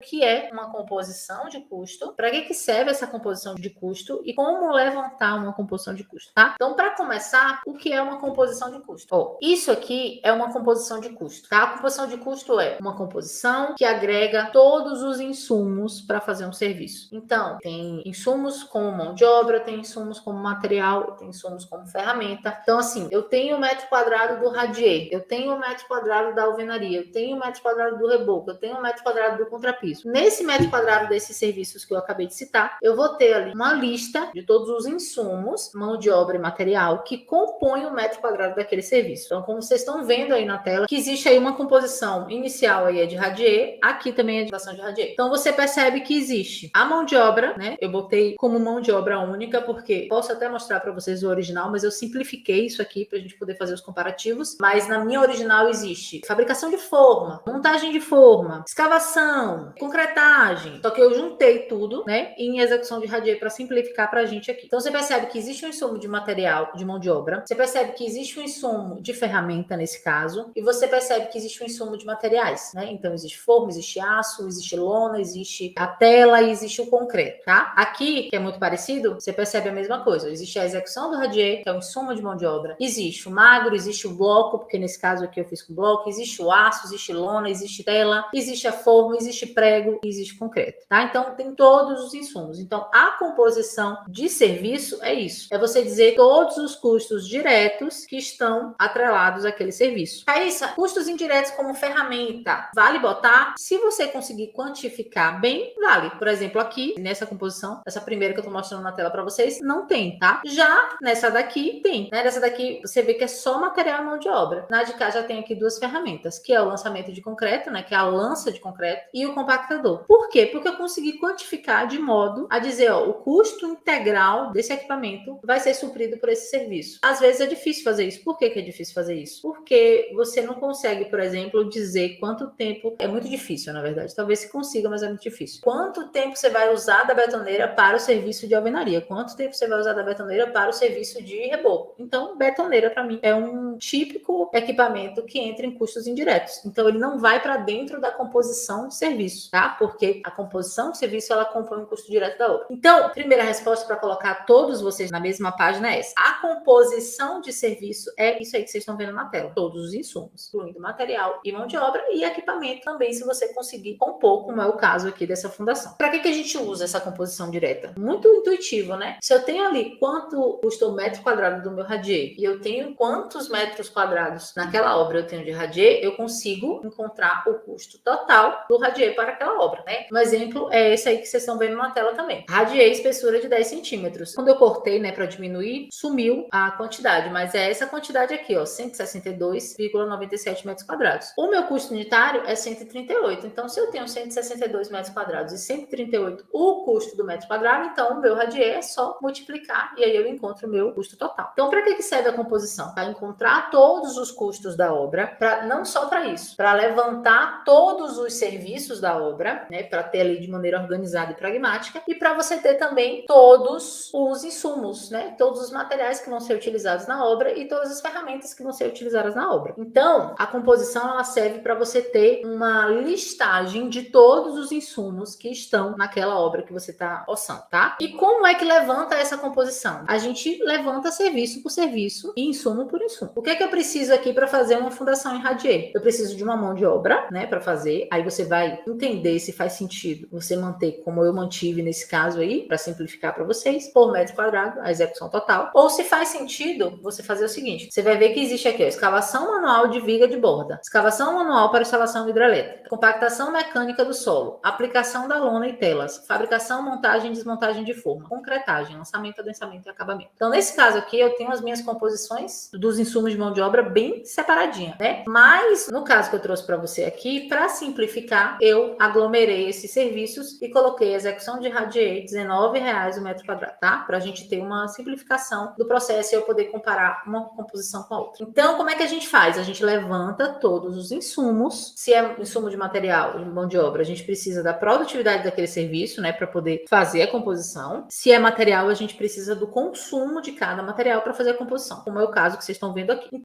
o que é uma composição de custo, para que serve essa composição de custo e como levantar uma composição de custo, tá? Então, para começar, o que é uma composição de custo? Isso aqui é uma composição de custo, tá? A composição de custo é uma composição que agrega todos os insumos para fazer um serviço. Então, tem insumos como mão de obra, tem insumos como material, tem insumos como ferramenta. Então, assim, eu tenho o metro quadrado do radier, eu tenho o metro quadrado da alvenaria, eu tenho o metro quadrado do reboco, eu tenho o metro quadrado do contrapiso. Nesse metro quadrado desses serviços que eu acabei de citar, eu vou ter ali uma lista de todos os insumos, mão de obra e material que compõem o metro quadrado daquele serviço. Então, como vocês estão vendo aí na tela, que existe aí uma composição inicial aí é de radier, aqui também é de composição de radier. Então, você percebe que existe a mão de obra, né? Eu botei como mão de obra única, porque posso até mostrar para vocês o original, mas eu simplifiquei isso aqui para a gente poder fazer os comparativos. Mas na minha original existe fabricação de forma, montagem de forma, escavação, concretagem. Só que eu juntei tudo, né, em execução de radier para simplificar para a gente aqui. Então você percebe que existe um insumo de material, de mão de obra. Você percebe que existe um insumo de ferramenta nesse caso. E você percebe que existe um insumo de materiais, né? Então existe forma, existe aço, existe lona, existe a tela e existe o concreto, tá? Aqui, que é muito parecido, você percebe a mesma coisa. Existe a execução do radier, que é um insumo de mão de obra. Existe o magro, existe o bloco, porque nesse caso aqui eu fiz com bloco. Existe o aço, existe lona, existe tela, existe a forma, existe prego, existe concreto, tá? Então tem todos os insumos. Então a composição de serviço é isso. É você dizer todos os custos diretos que estão atrelados àquele serviço. Raíssa, custos indiretos como ferramenta, vale botar? Se você conseguir quantificar bem, vale. Por exemplo, aqui nessa composição, essa primeira que eu tô mostrando na tela para vocês, não tem, tá? Já nessa daqui tem, né? Nessa daqui você vê que é só material e mão de obra. Na de cá já tem aqui duas ferramentas, que é o lançamento de concreto, né? Que é a lança de concreto e o compactador. Por quê? Porque eu consegui quantificar de modo a dizer, ó, o custo integral desse equipamento vai ser suprido por esse serviço. Às vezes é difícil fazer isso. Por que é difícil fazer isso? Porque você não consegue, por exemplo, dizer quanto tempo... É muito difícil, na verdade. Talvez se consiga, mas é muito difícil. Quanto tempo você vai usar da betoneira para o serviço de alvenaria? Quanto tempo você vai usar da betoneira para o serviço de reboco? Então, betoneira, para mim, é um típico equipamento que entra em custos indiretos. Então, ele não vai para dentro da composição de serviço, tá? Porque a composição de serviço, ela compõe o custo direto da obra. Então, primeira resposta para colocar todos vocês na mesma página é essa. A composição de serviço é isso aí que vocês estão vendo na tela. Todos os insumos, incluindo material e mão de obra e equipamento também, se você conseguir compor, como é o caso aqui dessa fundação. Para que a gente usa essa composição direta? Muito intuitivo, né? Se eu tenho ali quanto custa o metro quadrado do meu radier e eu tenho quantos metros quadrados naquela obra eu tenho de radier, eu consigo encontrar o custo total do radier para aquela obra, né? Um exemplo é esse aí que vocês estão vendo na tela também. Radier espessura de 10 centímetros. Quando eu cortei, né, para diminuir, sumiu a quantidade, mas é essa quantidade aqui, ó, 162,97 metros quadrados. O meu custo unitário é 138. Então, se eu tenho 162 metros quadrados e 138 o custo do metro quadrado, então o meu radier é só multiplicar e aí eu encontro o meu custo total. Então, para que serve a composição? Para encontrar todos os custos da obra, não só para isso, para levantar todos os serviços da obra, né, para ter ali de maneira organizada e pragmática, e para você ter também todos os insumos, né, todos os materiais que vão ser utilizados na obra e todas as ferramentas que vão ser utilizadas na obra. Então, a composição ela serve para você ter uma listagem de todos os insumos que estão naquela obra que você está orçando, tá? E como é que levanta essa composição? A gente levanta serviço por serviço e insumo por insumo. O que é que eu preciso aqui para fazer uma fundação em radier? Eu preciso de uma mão de obra, né, para fazer. Aí você vai entender se faz sentido você manter como eu mantive nesse caso aí, para simplificar para vocês, por metro quadrado, a execução total. Ou se faz sentido você fazer o seguinte, você vai ver que existe aqui, ó, escavação manual de viga de borda, escavação manual para instalação hidrelétrica, compactação mecânica do solo, aplicação da lona e telas, fabricação, montagem e desmontagem de forma, concretagem, lançamento, adensamento e acabamento. Então, nesse caso aqui, eu tenho as minhas composições dos insumos de mão de obra bem separadinha, né? Mas, no caso que eu trouxe para você aqui, para simplificar, eu aglomerei esses serviços e coloquei a execução de radier, R$19 o metro quadrado, tá? Para a gente ter uma simplificação do processo e eu poder comparar uma composição com a outra. Então, como é que a gente faz? A gente levanta todos os insumos. Se é insumo de material, de mão de obra, a gente precisa da produtividade daquele serviço, né, para poder fazer a composição. Se é material, a gente precisa do consumo de cada material para fazer a composição, como é o caso que vocês estão vendo aqui.